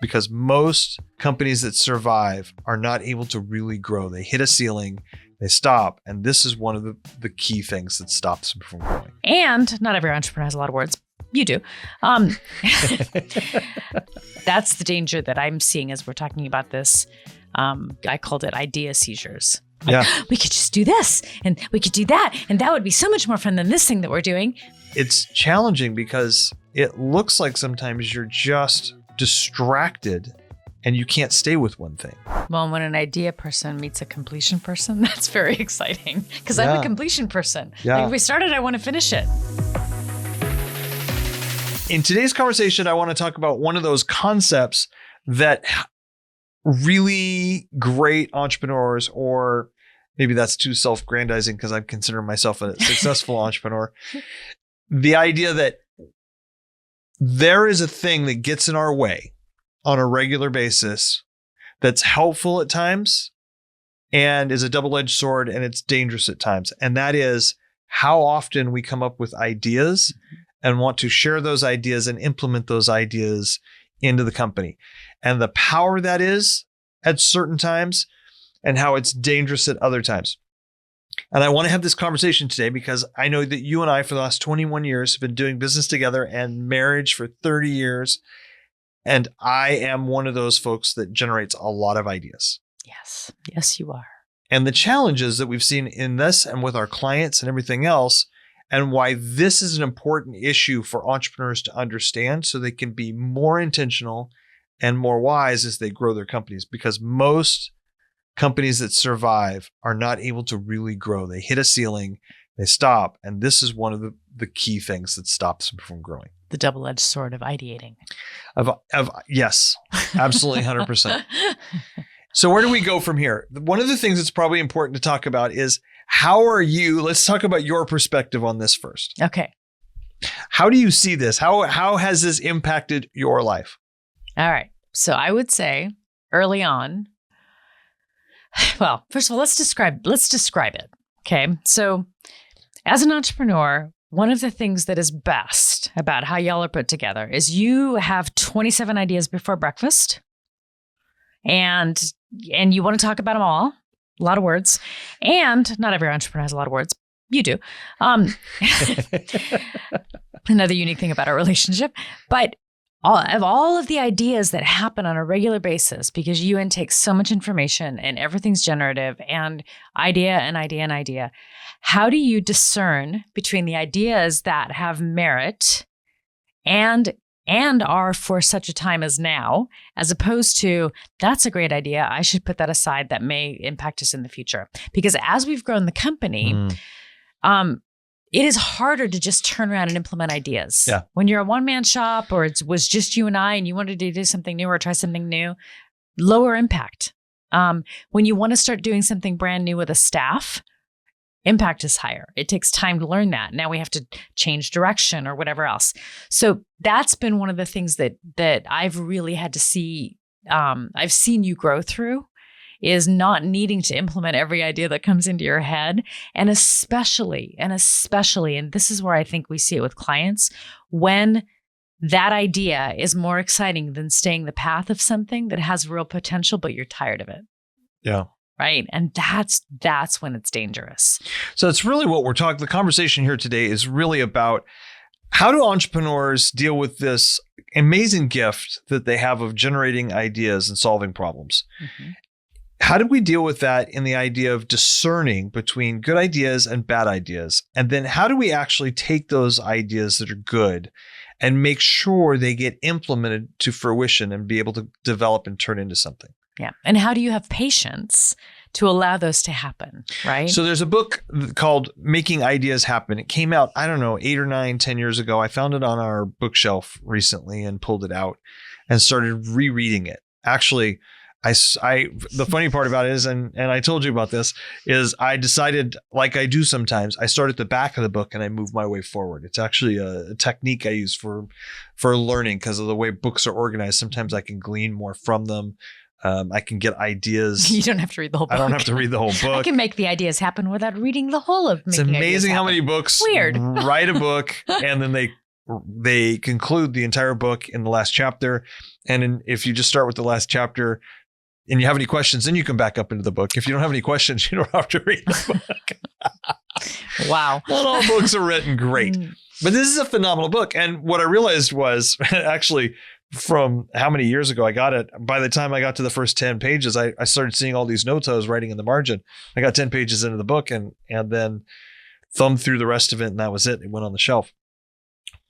because most companies that survive are not able to really grow. They hit a ceiling, they stop. And this is one of the key things that stops them from growing. And not every entrepreneur has a lot of words. You do. That's the danger that I'm seeing as we're talking about this. I called it idea seizures. Like, we could just do this and we could do that. And that would be so much more fun than this thing that we're doing. It's challenging because it looks like sometimes you're just distracted and you can't stay with one thing. Well, when an idea person meets a completion person, that's very exciting because I'm a completion person. Like if we started, I want to finish it. In today's conversation, I want to talk about one of those concepts that really great entrepreneurs, or maybe that's too self-grandizing because I consider myself a successful entrepreneur. The idea that there is a thing that gets in our way on a regular basis that's helpful at times and is a double-edged sword, and it's dangerous at times. And that is how often we come up with ideas and want to share those ideas and implement those ideas into the company. And the power that is at certain times and how it's dangerous at other times. And I want to have this conversation today because I know that you and I for the last 21 years have been doing business together and marriage for 30 years. And I am one of those folks that generates a lot of ideas. Yes. Yes, you are. And the challenges that we've seen in this and with our clients and everything else, and why this is an important issue for entrepreneurs to understand so they can be more intentional and more wise as they grow their companies. Because most companies that survive are not able to really grow. They hit a ceiling, they stop. And this is one of the key things that stops them from growing. The double-edged sword of ideating. Yes, absolutely 100%. So where do we go from here? One of the things that's probably important to talk about is let's talk about your perspective on this first. Okay. How do you see this? How has this impacted your life? All right. So I would say early on, well, first of all, let's describe it. Okay. So as an entrepreneur, one of the things that is best about how y'all are put together is you have 27 ideas before breakfast and you want to talk about them all. A lot of words. And not every entrepreneur has a lot of words. You do. Another unique thing about our relationship. But all of the ideas that happen on a regular basis, because you intake so much information and everything's generative and idea, how do you discern between the ideas that have merit and are for such a time as now, as opposed to, that's a great idea, I should put that aside, that may impact us in the future? Because as we've grown the company, it is harder to just turn around and implement ideas. Yeah. When you're a one-man shop or it was just you and I and you wanted to do something new or try something new, lower impact. When you want to start doing something brand new with a staff, impact is higher. It takes time to learn that. Now we have to change direction or whatever else. So that's been one of the things that I've really had to see. I've seen you grow through, is not needing to implement every idea that comes into your head. And especially, and this is where I think we see it with clients, when that idea is more exciting than staying the path of something that has real potential, but you're tired of it. Yeah. Right. And that's when it's dangerous. So it's really what we're talking. The conversation here today is really about how do entrepreneurs deal with this amazing gift that they have of generating ideas and solving problems? Mm-hmm. How do we deal with that in the idea of discerning between good ideas and bad ideas? And then how do we actually take those ideas that are good and make sure they get implemented to fruition and be able to develop and turn into something? Yeah. And how do you have patience to allow those to happen, right? So there's a book called Making Ideas Happen. It came out, 8 or 9, 10 years ago. I found it on our bookshelf recently and pulled it out and started rereading it. Actually, the funny part about it is, and I told you about this, is I decided, like I do sometimes, I start at the back of the book and I move my way forward. It's actually a technique I use for learning because of the way books are organized. Sometimes I can glean more from them. I can get ideas. You don't have to read the whole book. I don't have to read the whole book. I can make the ideas happen without reading the whole of Making Ideas Happen. It's amazing how many books write a book and then they they conclude the entire book in the last chapter. And if you just start with the last chapter and you have any questions, then you can back up into the book. If you don't have any questions, you don't have to read the book. Wow. Not all books are written great, but this is a phenomenal book. And what I realized was actually from how many years ago I got it, by the time I got to the first 10 pages, I started seeing all these notes I was writing in the margin. I got 10 pages into the book and then thumbed through the rest of it, and that was it. It went on the shelf.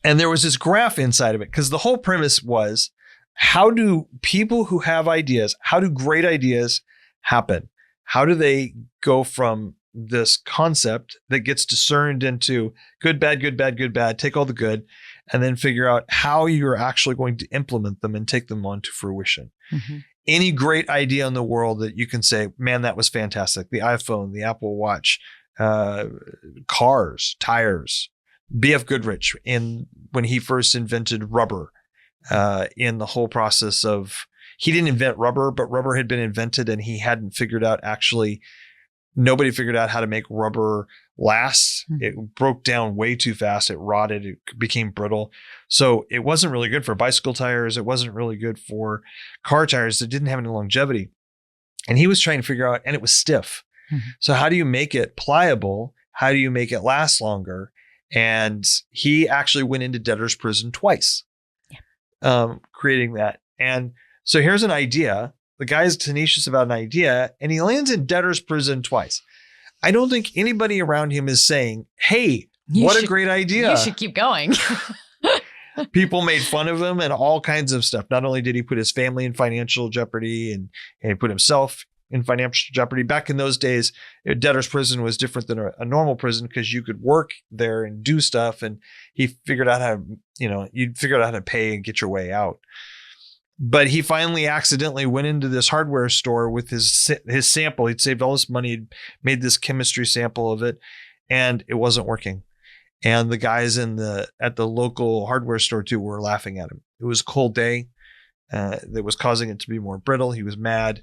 And there was this graph inside of it because the whole premise was, how do people who have ideas, how do great ideas happen? How do they go from this concept that gets discerned into good, bad, good, bad, good, bad, take all the good, and then figure out how you're actually going to implement them and take them on to fruition. Mm-hmm. Any great idea in the world that you can say, man, that was fantastic. The iPhone, the Apple Watch, cars, tires. B.F. Goodrich, when he first invented rubber, in the whole process of, he didn't invent rubber, but rubber had been invented and he hadn't figured out nobody figured out how to make rubber last. Mm-hmm. It broke down way too fast. It rotted. It became brittle. So it wasn't really good for bicycle tires. It wasn't really good for car tires that didn't have any longevity. And he was trying to figure out, and it was stiff. Mm-hmm. So how do you make it pliable? How do you make it last longer? And he actually went into debtor's prison twice, creating that. And so here's an idea. The guy's tenacious about an idea, and he lands in debtor's prison twice. I don't think anybody around him is saying, hey, what a great idea. You should keep going. People made fun of him and all kinds of stuff. Not only did he put his family in financial jeopardy and he put himself in financial jeopardy. Back in those days, debtor's prison was different than a normal prison because you could work there and do stuff. And he figured out how, you'd figure out how to pay and get your way out. But he finally accidentally went into this hardware store with his sample. He'd saved all this money, he'd made this chemistry sample of it, and it wasn't working. And the guys at the local hardware store too were laughing at him. It was a cold day that was causing it to be more brittle. He was mad.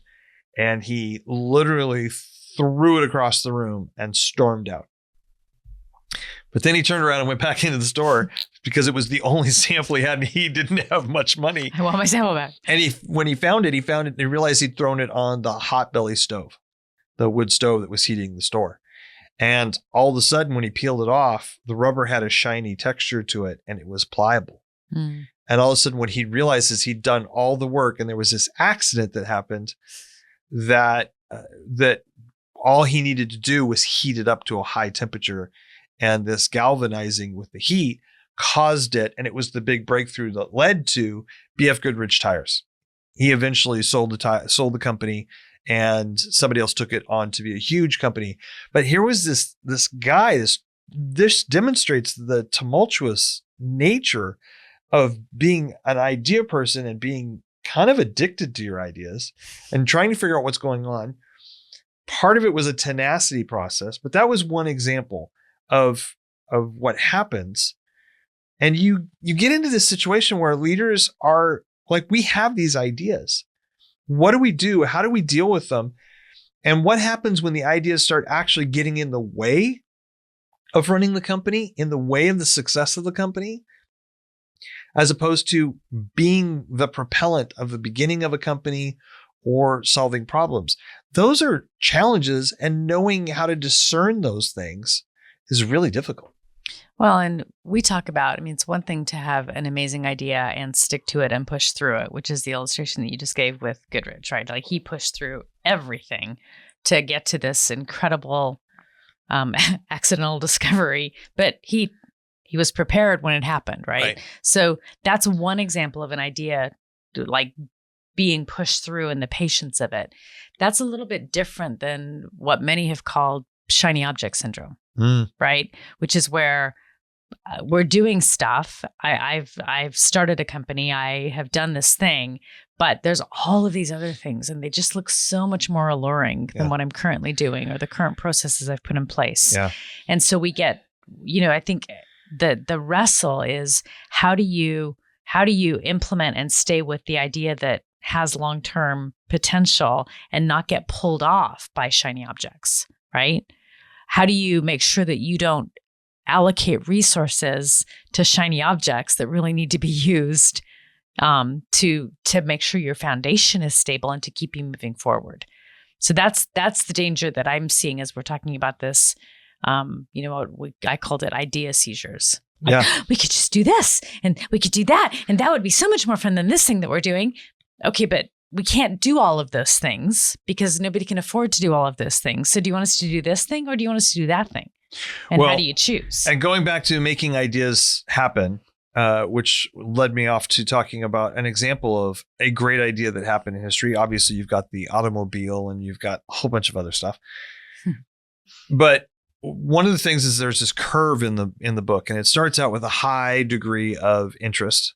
And he literally threw it across the room and stormed out. But then he turned around and went back into the store because it was the only sample he had and he didn't have much money. I want my sample back. And when he found it, and he realized he'd thrown it on the hot belly stove, the wood stove that was heating the store. And all of a sudden, when he peeled it off, the rubber had a shiny texture to it and it was pliable. Mm. And all of a sudden, what he realized is he'd done all the work and there was this accident that happened that all he needed to do was heat it up to a high temperature, and this galvanizing with the heat caused it, and it was the big breakthrough that led to B.F. Goodrich tires. He eventually sold the company, and somebody else took it on to be a huge company. But here was this guy. This demonstrates the tumultuous nature of being an idea person and being kind of addicted to your ideas and trying to figure out what's going on. Part of it was a tenacity process, but that was one example of what happens. And you get into this situation where leaders are like, we have these ideas. What do we do? How do we deal with them? And what happens when the ideas start actually getting in the way of running the company, in the way of the success of the company, as opposed to being the propellant of the beginning of a company or solving problems? Those are challenges, and knowing how to discern those things is really difficult. Well, and we talk about, it's one thing to have an amazing idea and stick to it and push through it, which is the illustration that you just gave with Goodrich, right? Like, he pushed through everything to get to this incredible accidental discovery, but he was prepared when it happened, right? So that's one example of an idea like being pushed through and the patience of it. That's a little bit different than what many have called shiny object syndrome, right? Which is where we're doing stuff. I've started a company. I have done this thing, but there's all of these other things, and they just look so much more alluring than what I'm currently doing or the current processes I've put in place. Yeah. And so we get, I think the wrestle is how do you implement and stay with the idea that has long-term potential and not get pulled off by shiny objects, right? How do you make sure that you don't allocate resources to shiny objects that really need to be used to make sure your foundation is stable and to keep you moving forward. So that's the danger that I'm seeing as we're talking about this. I called it idea seizures. Yeah. Like, we could just do this and we could do that. And that would be so much more fun than this thing that we're doing. Okay, but we can't do all of those things because nobody can afford to do all of those things. So do you want us to do this thing or do you want us to do that thing? And how do you choose? And going back to making ideas happen, which led me off to talking about an example of a great idea that happened in history. Obviously, you've got the automobile and you've got a whole bunch of other stuff. But one of the things is there's this curve in the book, and it starts out with a high degree of interest,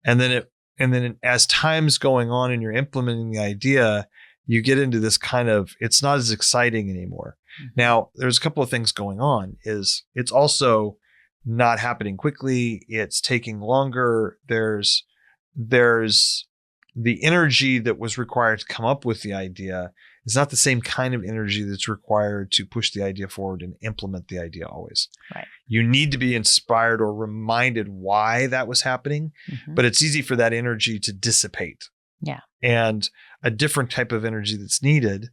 and then as time's going on and you're implementing the idea, you get into this kind of, it's not as exciting anymore. Mm-hmm. Now, there's a couple of things going on. It's also not happening quickly. It's taking longer. There's the energy that was required to come up with the idea is not the same kind of energy that's required to push the idea forward and implement the idea always. Right. You need to be inspired or reminded why that was happening, but it's easy for that energy to dissipate. Yeah. And a different type of energy that's needed.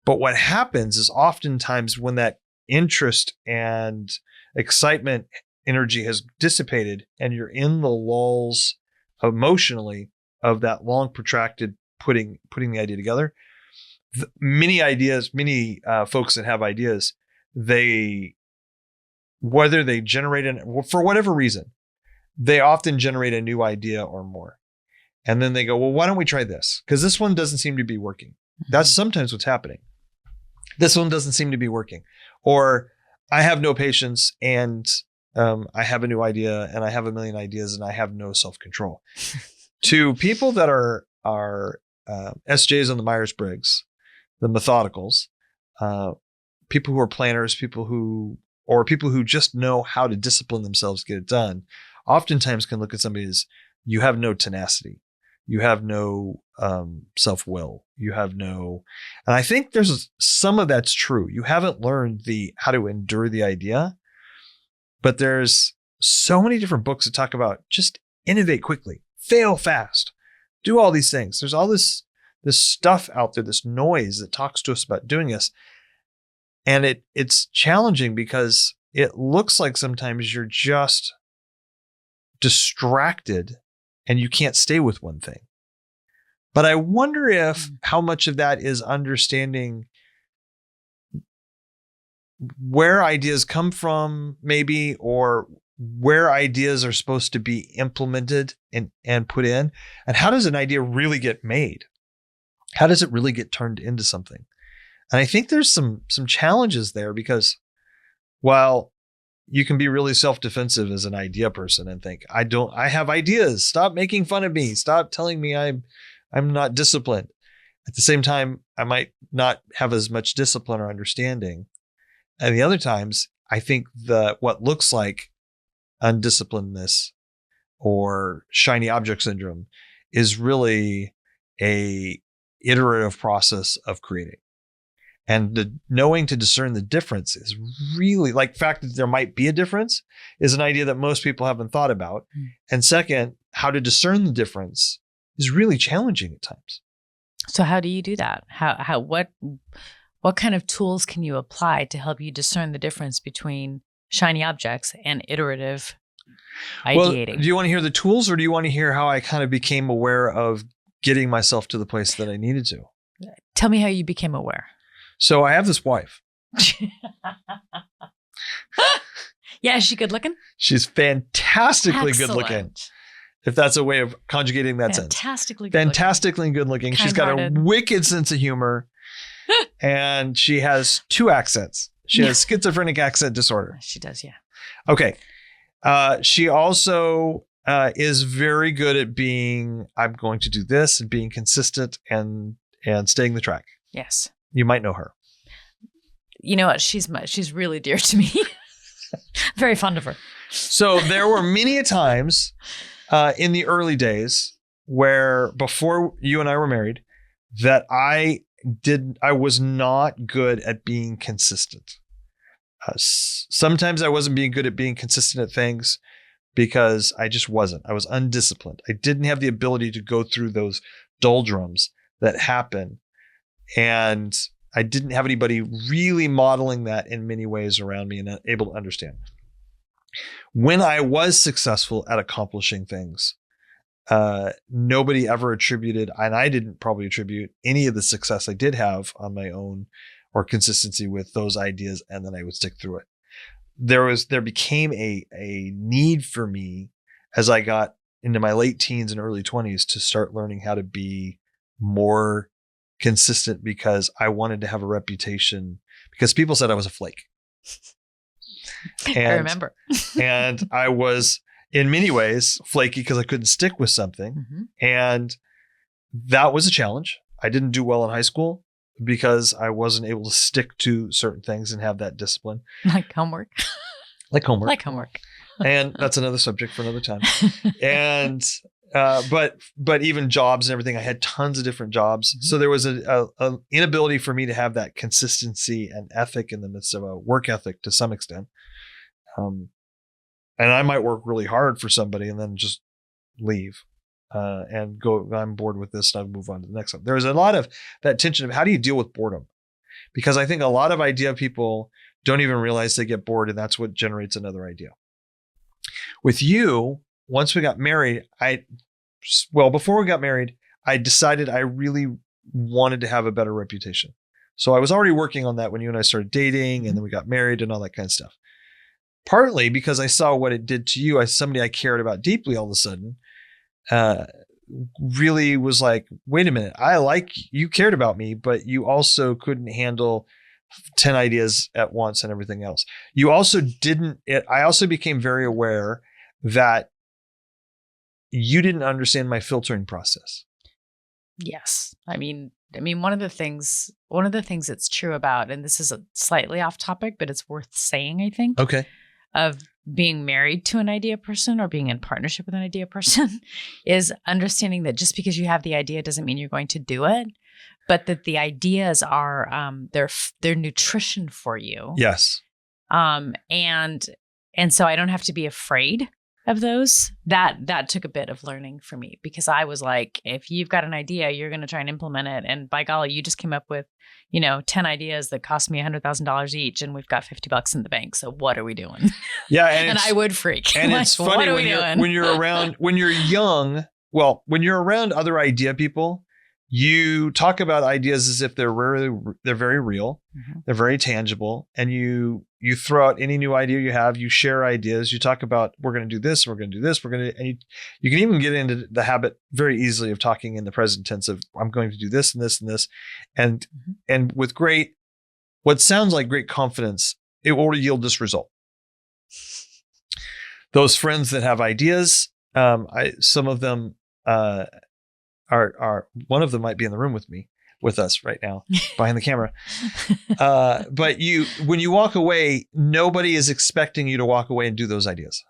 But what happens is oftentimes when that interest and excitement energy has dissipated and you're in the lulls emotionally of that long protracted putting the idea together, many folks that have ideas, whether they generate for whatever reason, they often generate a new idea or more. And then they go, well, why don't we try this? Because this one doesn't seem to be working. Mm-hmm. That's sometimes what's happening. This one doesn't seem to be working. Or I have no patience and I have a new idea and I have a million ideas and I have no self-control. To people that are SJs on the Myers-Briggs, the methodicals, people who are planners, people who just know how to discipline themselves to get it done, oftentimes can look at somebody as, you have no tenacity. You have no self-will. You have no, and I think there's some of that's true. You haven't learned how to endure the idea, but there's so many different books that talk about just innovate quickly, fail fast, do all these things. There's all this stuff out there, this noise that talks to us about doing this. And it's challenging because it looks like sometimes you're just distracted and you can't stay with one thing. But I wonder if how much of that is understanding where ideas come from, maybe, or where ideas are supposed to be implemented and put in. And how does an idea really get made? How does it really get turned into something? And I think there's some challenges there because while you can be really self-defensive as an idea person and think, I have ideas. Stop making fun of me. Stop telling me I'm not disciplined. At the same time, I might not have as much discipline or understanding. And the other times, I think what looks like undisciplinedness or shiny object syndrome is really a iterative process of creating. And the knowing to discern the difference is really, like, the fact that there might be a difference is an idea that most people haven't thought about. And second, how to discern the difference is really challenging at times. So how do you do that? What kind of tools can you apply to help you discern the difference between shiny objects and iterative ideating? Well, do you want to hear the tools or do you want to hear how I kind of became aware of getting myself to the place that I needed to? Tell me how you became aware. So I have this wife. Yeah, is she good looking? She's fantastically Excellent. good looking. If that's a way of conjugating that Fantastically sentence. good Fantastically good looking. She's got a wicked sense of humor. And she has 2 accents. She has schizophrenic accent disorder. She does, yeah. Okay. She also is very good at being, I'm going to do this, and being consistent and staying the track. Yes. You might know her. You know what? She's really dear to me. Very fond of her. So there were many a times in the early days where before you and I were married that I was not good at being consistent. Sometimes I wasn't being good at being consistent at things because I just wasn't. I was undisciplined. I didn't have the ability to go through those doldrums that happen. And I didn't have anybody really modeling that in many ways around me and able to understand. When I was successful at accomplishing things, nobody ever attributed, and I didn't probably attribute any of the success I did have on my own or consistency with those ideas, and then I would stick through it. There became a need for me as I got into my late teens and early 20s to start learning how to be more consistent, because I wanted to have a reputation, because people said I was a flake. I remember. And I was in many ways flaky because I couldn't stick with something. Mm-hmm. And that was a challenge. I didn't do well in high school because I wasn't able to stick to certain things and have that discipline. Like homework. Like homework. Like homework. And that's another subject for another time. And but even jobs and everything, I had tons of different jobs. Mm-hmm. So there was a inability for me to have that consistency and ethic in the midst of a work ethic to some extent. And I might work really hard for somebody and then just leave and go, I'm bored with this, and I'll move on to the next one. There's a lot of that tension of how do you deal with boredom? Because I think a lot of idea people don't even realize they get bored, and that's what generates another idea. With you, once we got married, before we got married, I decided I really wanted to have a better reputation. So I was already working on that when you and I started dating, and then we got married and all that kind of stuff. Partly because I saw what it did to you, as somebody I cared about deeply all of a sudden, really was like, wait a minute, you cared about me, but you also couldn't handle 10 ideas at once and everything else. You also I also became very aware that you didn't understand my filtering process. Yes. I mean, one of the things that's true about, and this is a slightly off topic, but it's worth saying, I think. Okay. Of being married to an idea person or being in partnership with an idea person is understanding that just because you have the idea doesn't mean you're going to do it, but that the ideas are they're nutrition for you. Yes. And so I don't have to be afraid of those. That took a bit of learning for me, because I was like, if you've got an idea, you're going to try and implement it. And by golly, you just came up with, 10 ideas that cost me $100,000 each, and we've got $50 in the bank. So what are we doing? Yeah. And I would freak. And like, it's funny when you're young, when you're around other idea people, you talk about ideas as if they're very real, mm-hmm. They're very tangible, and you throw out any new idea you have. You share ideas. You talk about, we're going to do this, we're going to do this, and you can even get into the habit very easily of talking in the present tense of, I'm going to do this and this and this, and mm-hmm. and with what sounds like great confidence, it will yield this result. Those friends that have ideas, some of them. One of them might be in the room with us right now behind the camera. But when you walk away, nobody is expecting you to walk away and do those ideas.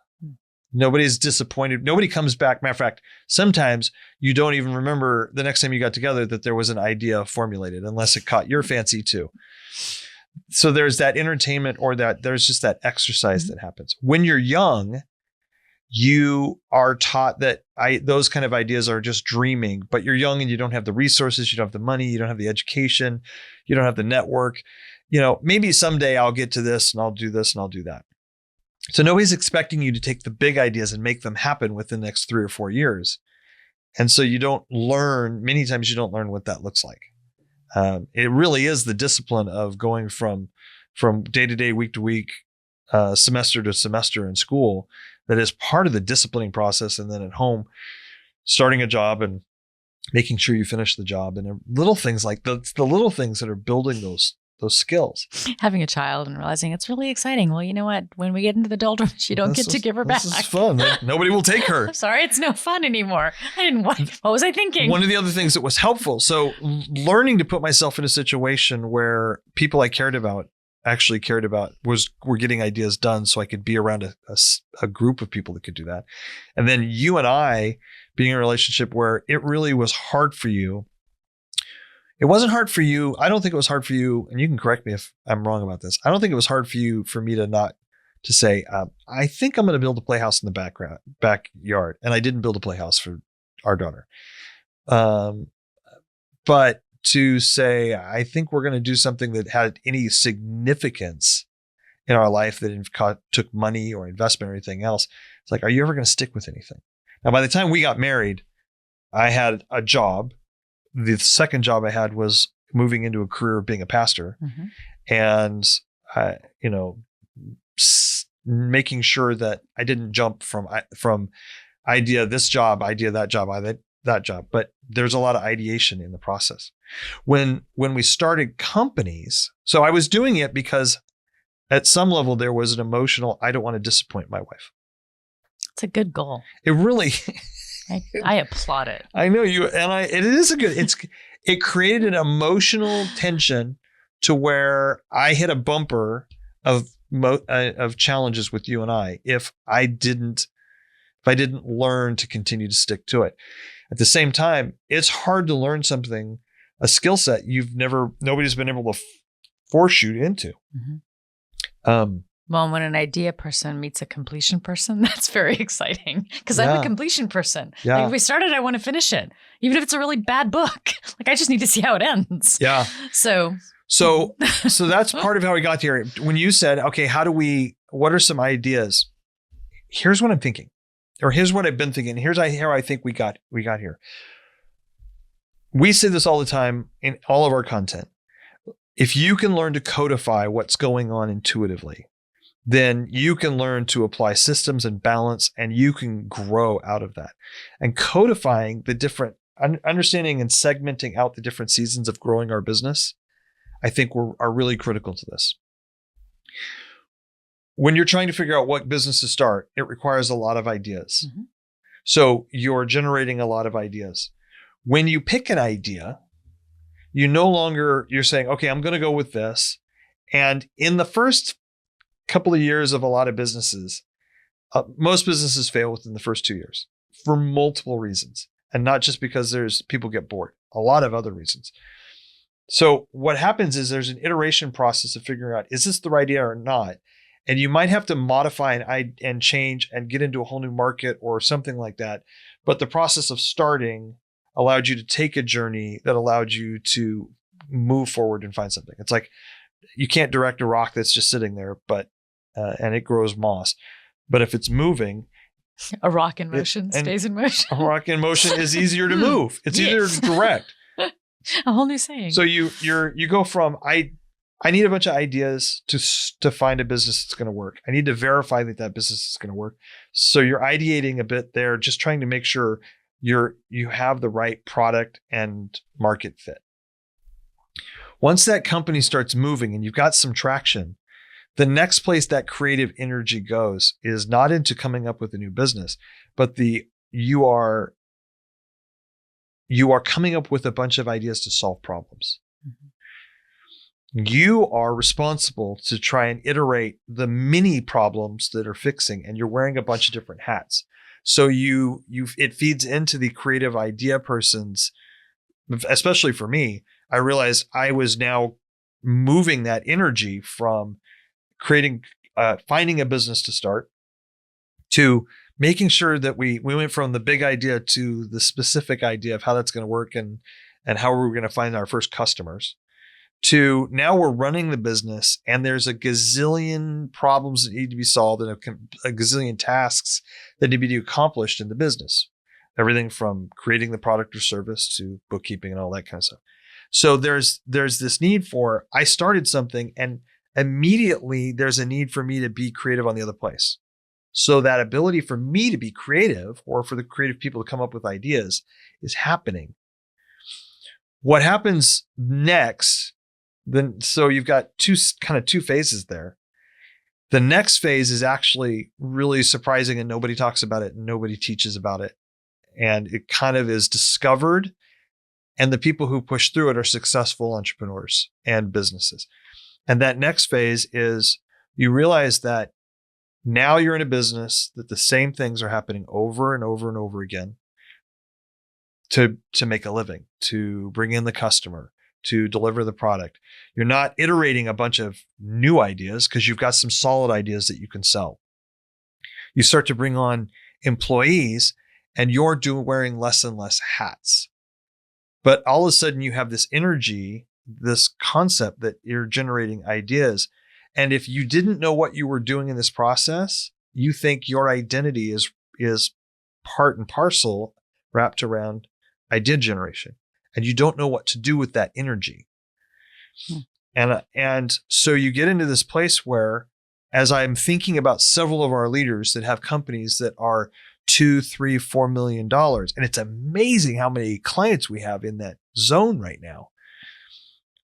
Nobody's disappointed. Nobody comes back. Matter of fact, sometimes you don't even remember the next time you got together that there was an idea formulated, unless it caught your fancy too. So there's that entertainment, or there's just that exercise that happens. When you're young, you are taught that those kind of ideas are just dreaming, but you're young and you don't have the resources, you don't have the money, you don't have the education, you don't have the network. Maybe someday I'll get to this and I'll do this and I'll do that. So nobody's expecting you to take the big ideas and make them happen within the next 3 or 4 years. And so many times you don't learn what that looks like. It really is the discipline of going from day to day, week to week, semester to semester in school that is part of the disciplining process. And then at home, starting a job and making sure you finish the job, and little things like the little things that are building those skills. Having a child and realizing it's really exciting. Well, you know what? When we get into the doldrums, you don't get to give her back. This is fun. Nobody will take her. I'm sorry, it's no fun anymore. What was I thinking? One of the other things that was helpful. So learning to put myself in a situation where people I actually cared about were getting ideas done, so I could be around a group of people that could do that. And then you and I being in a relationship where it really was hard for you. it wasn't hard for you. I don't think it was hard for you. And you can correct me if I'm wrong about this. I don't think it was hard for me to say, I think I'm going to build a playhouse in the backyard. And I didn't build a playhouse for our daughter. But to say, I think we're going to do something that had any significance in our life that took money or investment or anything else. It's like, are you ever going to stick with anything? Now, by the time we got married, I had a job. The second job I had was moving into a career of being a pastor, and making sure that I didn't jump from idea this job, idea that job, that job. But there's a lot of ideation in the process. When we started companies, so I was doing it because at some level there was an emotional, I don't want to disappoint my wife. It's a good goal. It really, I applaud it. I know you, and it is a good, it created an emotional tension to where I hit a bumper of challenges with you and I if I didn't learn to continue to stick to it. At the same time, it's hard to learn something, a skill set nobody's been able to force you into. Well, when an idea person meets a completion person, that's very exciting because I'm a completion person. Yeah. Like if we started, I want to finish it, even if it's a really bad book. Like I just need to see how it ends. Yeah. So that's part of how we got here. When you said, okay, what are some ideas? Here's what I'm thinking, or here's what I've been thinking. Here's how I think we got here. We say this all the time in all of our content. If you can learn to codify what's going on intuitively, then you can learn to apply systems and balance, and you can grow out of that. And codifying the different, understanding and segmenting out the different seasons of growing our business, I think are really critical to this. When you're trying to figure out what business to start, it requires a lot of ideas. So you're generating a lot of ideas. When you pick an idea, you're saying, okay, I'm going to go with this. And in the first couple of years of a lot of businesses, most businesses fail within the first 2 years for multiple reasons. And not just because people get bored, a lot of other reasons. So what happens is there's an iteration process of figuring out, is this the right idea or not? And you might have to modify and change and get into a whole new market or something like that. But the process of starting allowed you to take a journey that allowed you to move forward and find something. It's like you can't direct a rock that's just sitting there, and it grows moss. But if it's moving, a rock in motion stays in motion. A rock in motion is easier to move. It's easier to direct. A whole new saying. So you go from I need a bunch of ideas to find a business that's going to work. I need to verify that business is going to work. So you're ideating a bit there, just trying to make sure you have the right product and market fit. Once that company starts moving and you've got some traction, the next place that creative energy goes is not into coming up with a new business, but you are coming up with a bunch of ideas to solve problems. You are responsible to try and iterate the mini problems that are fixing, and you're wearing a bunch of different hats. So it feeds into the creative idea person's, especially for me, I realized I was now moving that energy from finding a business to start to making sure that we went from the big idea to the specific idea of how that's going to work and how we're going to find our first customers, to now we're running the business and there's a gazillion problems that need to be solved and a gazillion tasks that need to be accomplished in the business. Everything from creating the product or service to bookkeeping and all that kind of stuff. So there's this need for, I started something and immediately there's a need for me to be creative on the other place. So that ability for me to be creative, or for the creative people to come up with ideas, is happening. What happens next, so you've got two phases there. The next phase is actually really surprising and nobody talks about it and nobody teaches about it. And it kind of is discovered. And the people who push through it are successful entrepreneurs and businesses. And that next phase is you realize that now you're in a business that the same things are happening over and over and over again to make a living, to bring in the customer, to deliver the product. You're not iterating a bunch of new ideas because you've got some solid ideas that you can sell. You start to bring on employees and you're wearing less and less hats. But all of a sudden you have this energy, this concept that you're generating ideas. And if you didn't know what you were doing in this process, you think your identity is part and parcel wrapped around idea generation. And you don't know what to do with that energy. And so you get into this place where, as I'm thinking about several of our leaders that have companies that are $2, $3, $4 million, and it's amazing how many clients we have in that zone right now,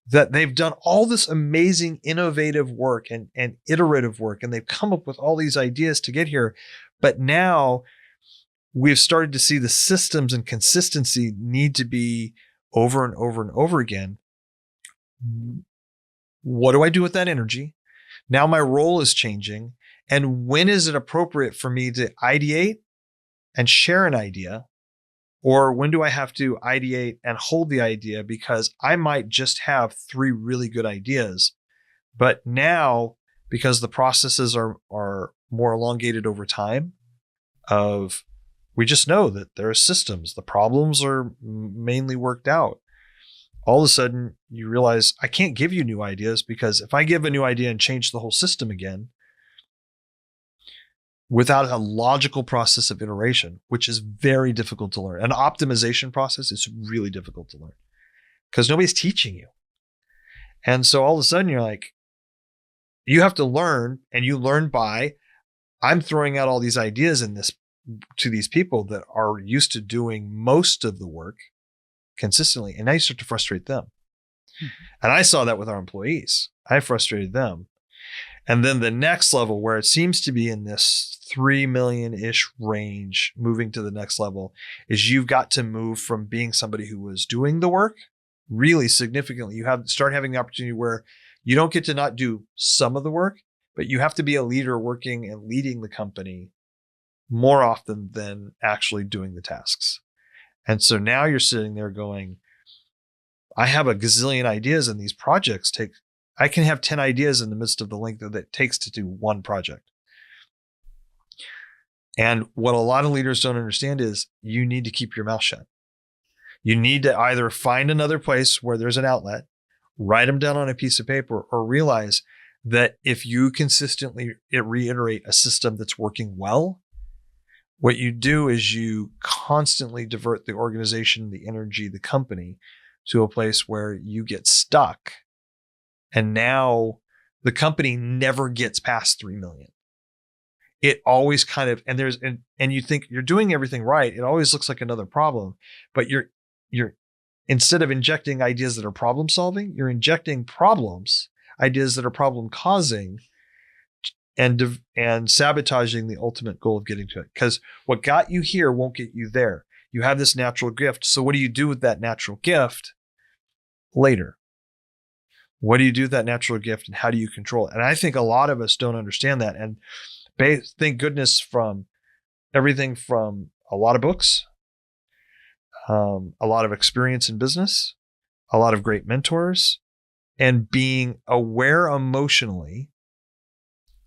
that they've done all this amazing innovative work and iterative work, and they've come up with all these ideas to get here. But now we've started to see the systems and consistency need to be over and over and over again. What do I do with that energy? Now my role is changing. And when is it appropriate for me to ideate and share an idea? Or when do I have to ideate and hold the idea because I might just have 3 really good ideas, but now because the processes are more elongated over time, we just know that there are systems, the problems are mainly worked out. All of a sudden you realize I can't give you new ideas because if I give a new idea and change the whole system again, without a logical process of iteration, which is very difficult to learn. An optimization process is really difficult to learn because nobody's teaching you. And so all of a sudden you're like, you have to learn, and you learn by, I'm throwing out all these ideas to these people that are used to doing most of the work consistently. And now you start to frustrate them. And I saw that with our employees. I frustrated them. And then the next level, where it seems to be in this 3 million-ish range, moving to the next level, is you've got to move from being somebody who was doing the work really significantly. You start having the opportunity where you don't get to not do some of the work, but you have to be a leader working and leading the company more often than actually doing the tasks. And so now you're sitting there going, I have a gazillion ideas, and these projects I can have 10 ideas in the midst of the length that it takes to do one project. And what a lot of leaders don't understand is you need to keep your mouth shut. You need to either find another place where there's an outlet, write them down on a piece of paper, or realize that if you consistently reiterate a system that's working well, what you do is you constantly divert the organization, the energy, the company to a place where you get stuck. And now the company never gets past 3 million. It always kind of, and you think you're doing everything right. It always looks like another problem, but you're instead of injecting ideas that are problem solving, you're injecting ideas that are problem causing, and sabotaging the ultimate goal of getting to it. Because what got you here won't get you there. You have this natural gift. So what do you do with that natural gift later? What do you do with that natural gift, and how do you control it? And I think a lot of us don't understand that. And thank goodness from everything from a lot of books, a lot of experience in business, a lot of great mentors, and being aware emotionally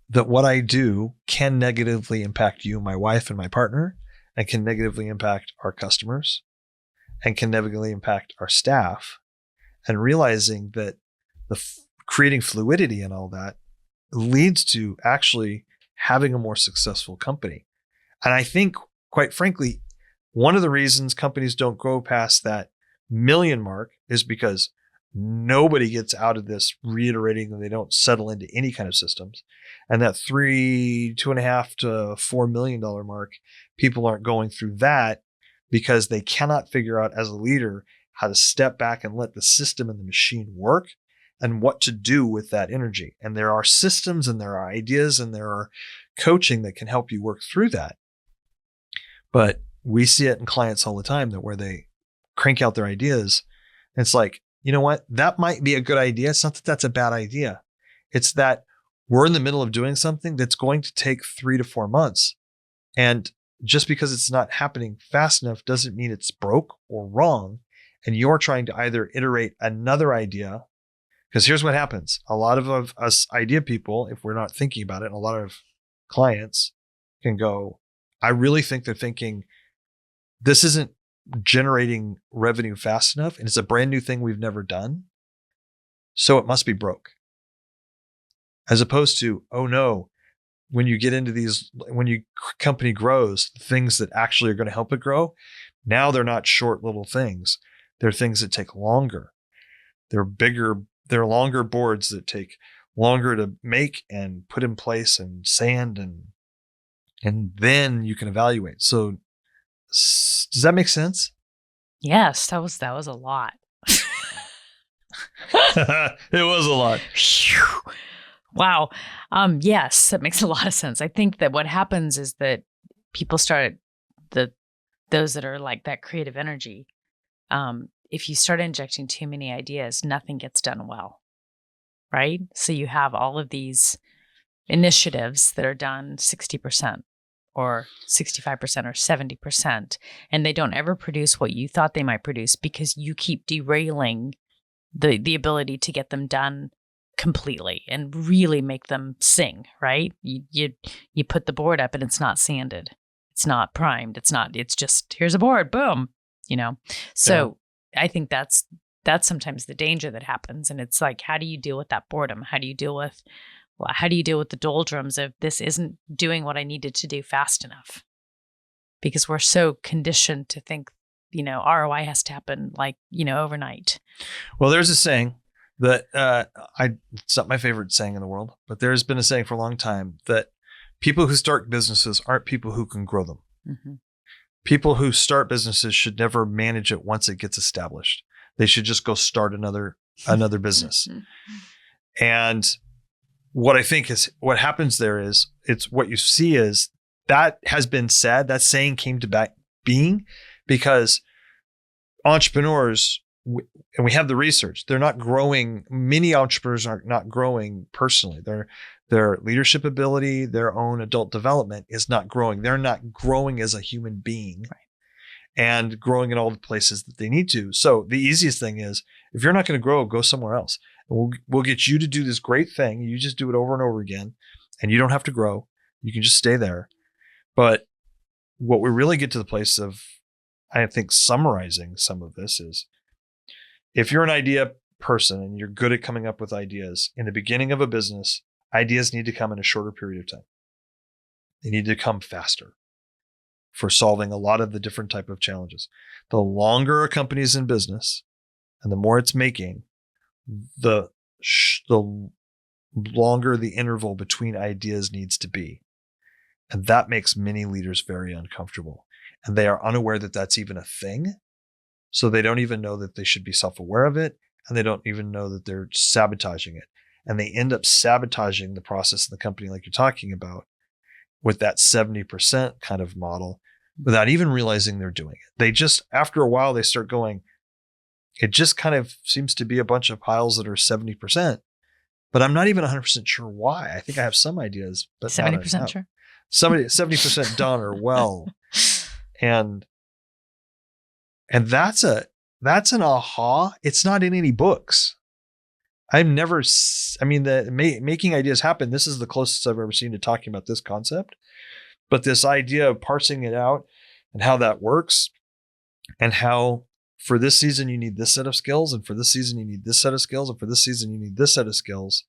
that what I do can negatively impact you, my wife, and my partner, and can negatively impact our customers, and can negatively impact our staff, and realizing that creating fluidity and all that leads to actually having a more successful company. And I think, quite frankly, one of the reasons companies don't go past that million mark is because nobody gets out of this reiterating, and they don't settle into any kind of systems. And that $2.5 to $4 million mark, people aren't going through that because they cannot figure out as a leader how to step back and let the system and the machine work, and what to do with that energy. And there are systems, and there are ideas, and there are coaching that can help you work through that. But we see it in clients all the time, that where they crank out their ideas, and it's like, you know what? That might be a good idea. It's not that that's a bad idea. It's that we're in the middle of doing something that's going to take 3 to 4 months. And just because it's not happening fast enough doesn't mean it's broke or wrong. and you're trying to either iterate another idea, because here's what happens. A lot of us idea people, if we're not thinking about it, and a lot of clients can go, I really think they're thinking, this isn't generating revenue fast enough, and it's a brand new thing we've never done, so it must be broke. As opposed to, oh no, when you get into these, when your company grows, things that actually are going to help it grow, now they're not short little things. They're things that take longer. They're bigger, they're longer boards that take longer to make and put in place and sand, and then you can evaluate. So does that make sense? Yes, that was a lot. It was a lot. Wow. Yes, that makes a lot of sense. I think that what happens is that people start, those that are like that creative energy, if you start injecting too many ideas, nothing gets done well, right? So you have all of these initiatives that are done 60% or 65% or 70%, and they don't ever produce what you thought they might produce because you keep derailing the ability to get them done completely and really make them sing, right? You put the board up and it's not sanded. It's not primed. It's just, here's a board, boom, So yeah. I think that's sometimes the danger that happens. And it's like, how do you deal with that boredom? How do you deal with the doldrums of this isn't doing what I needed to do fast enough? Because we're so conditioned to think, ROI has to happen overnight. Well, there's a saying that it's not my favorite saying in the world, but there's been a saying for a long time that people who start businesses aren't people who can grow them. Mm-hmm. People who start businesses should never manage it once it gets established. They should just go start another business. And what I think is what happens there is it's what you see is that has been said, that saying came to being because entrepreneurs, and we have the research, they're not growing. Many entrepreneurs are not growing personally. Their leadership ability, their own adult development is not growing. They're not growing as a human being, right, and growing in all the places that they need to. So the easiest thing is, if you're not going to grow, go somewhere else. We'll get you to do this great thing. You just do it over and over again, and you don't have to grow. You can just stay there. But what we really get to the place of, I think, summarizing some of this is, if you're an idea person and you're good at coming up with ideas, in the beginning of a business, ideas need to come in a shorter period of time. They need to come faster for solving a lot of the different type of challenges. The longer a company is in business and the more it's making, the longer the interval between ideas needs to be. And that makes many leaders very uncomfortable. And they are unaware that that's even a thing. So they don't even know that they should be self-aware of it. And they don't even know that they're sabotaging it. And they end up sabotaging the process in the company, like you're talking about, with that 70% kind of model without even realizing they're doing it. They just, after a while, they start going, it just kind of seems to be a bunch of piles that are 70%, but I'm not even 100% sure why. I think I have some ideas, but 70% sure. 70% done or well. And that's an aha. It's not in any books. Making ideas happen. This is the closest I've ever seen to talking about this concept, but this idea of parsing it out and how that works, and how for this season you need this set of skills, and for this season you need this set of skills, and for this season you need this set of skills.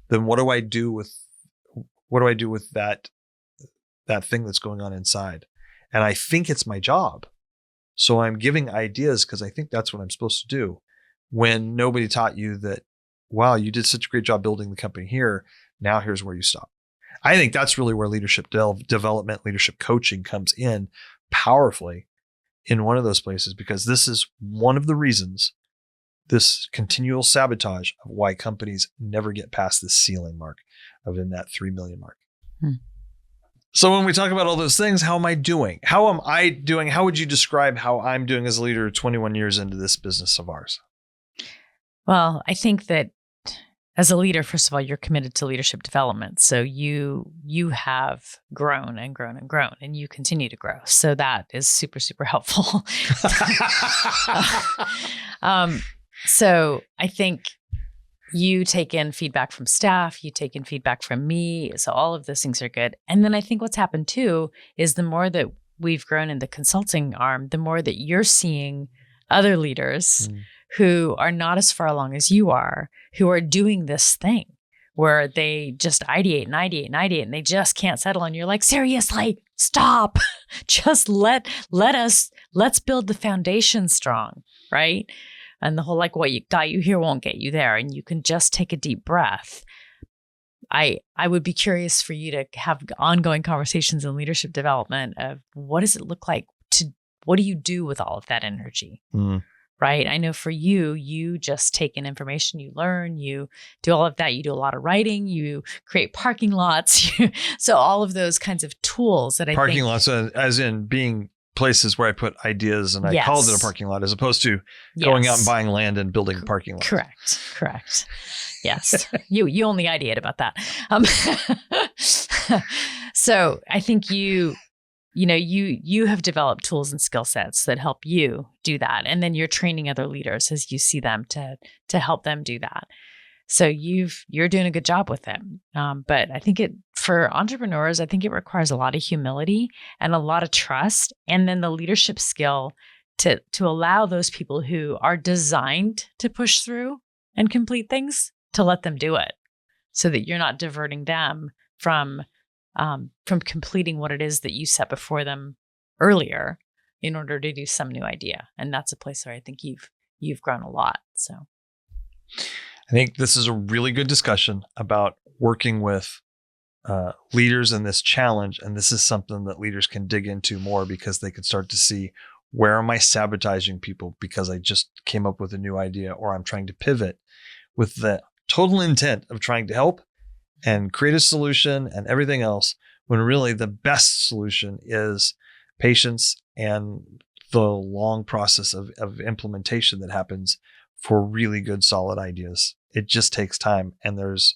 Then what do I do with that thing that's going on inside? And I think it's my job. So I'm giving ideas because I think that's what I'm supposed to do, when nobody taught you that, wow, you did such a great job building the company here. Now here's where you stop. I think that's really where leadership development, leadership coaching comes in powerfully in one of those places, because this is one of the reasons, this continual sabotage of why companies never get past this ceiling mark of in that 3 million mark. So when we talk about all those things, how am I doing? How am I doing? How would you describe how I'm doing as a leader 21 years into this business of ours? Well, I think that as a leader, first of all, you're committed to leadership development. So you have grown and grown and grown, and you continue to grow. So that is super, super helpful. So I think you take in feedback from staff, you take in feedback from me. So all of those things are good. And then I think what's happened too is the more that we've grown in the consulting arm, the more that you're seeing other leaders who are not as far along as you are, who are doing this thing where they just ideate and ideate and ideate and they just can't settle. And you're like, seriously, stop. Just let's build the foundation strong, right? And the whole like what you got you here won't get you there. And you can just take a deep breath. I would be curious for you to have ongoing conversations in leadership development of what does it look like what do you do with all of that energy? Right? I know for you just take in information, you learn, you do all of that. You do a lot of writing, you create parking lots. So all of those kinds of tools that I think. Parking lots, as in being places where I put ideas and I called it a parking lot as opposed to going out and buying land and building parking lots. Correct. Yes. You only ideate about that. So I think you have developed tools and skill sets that help you do that. And then you're training other leaders as you see them to help them do that. So you're doing a good job with it. But I think for entrepreneurs, I think it requires a lot of humility and a lot of trust. And then the leadership skill to allow those people who are designed to push through and complete things to let them do it so that you're not diverting them from completing what it is that you set before them earlier in order to do some new idea. And that's a place where I think you've grown a lot. So I think this is a really good discussion about working with leaders in this challenge. And this is something that leaders can dig into more because they can start to see, where am I sabotaging people because I just came up with a new idea, or I'm trying to pivot with the total intent of trying to help and create a solution and everything else, when really the best solution is patience and the long process of implementation that happens for really good, solid ideas. It just takes time. And there's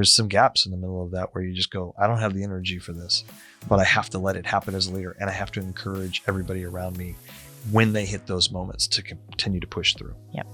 some gaps in the middle of that where you just go, I don't have the energy for this, but I have to let it happen as a leader. And I have to encourage everybody around me when they hit those moments to continue to push through. Yep.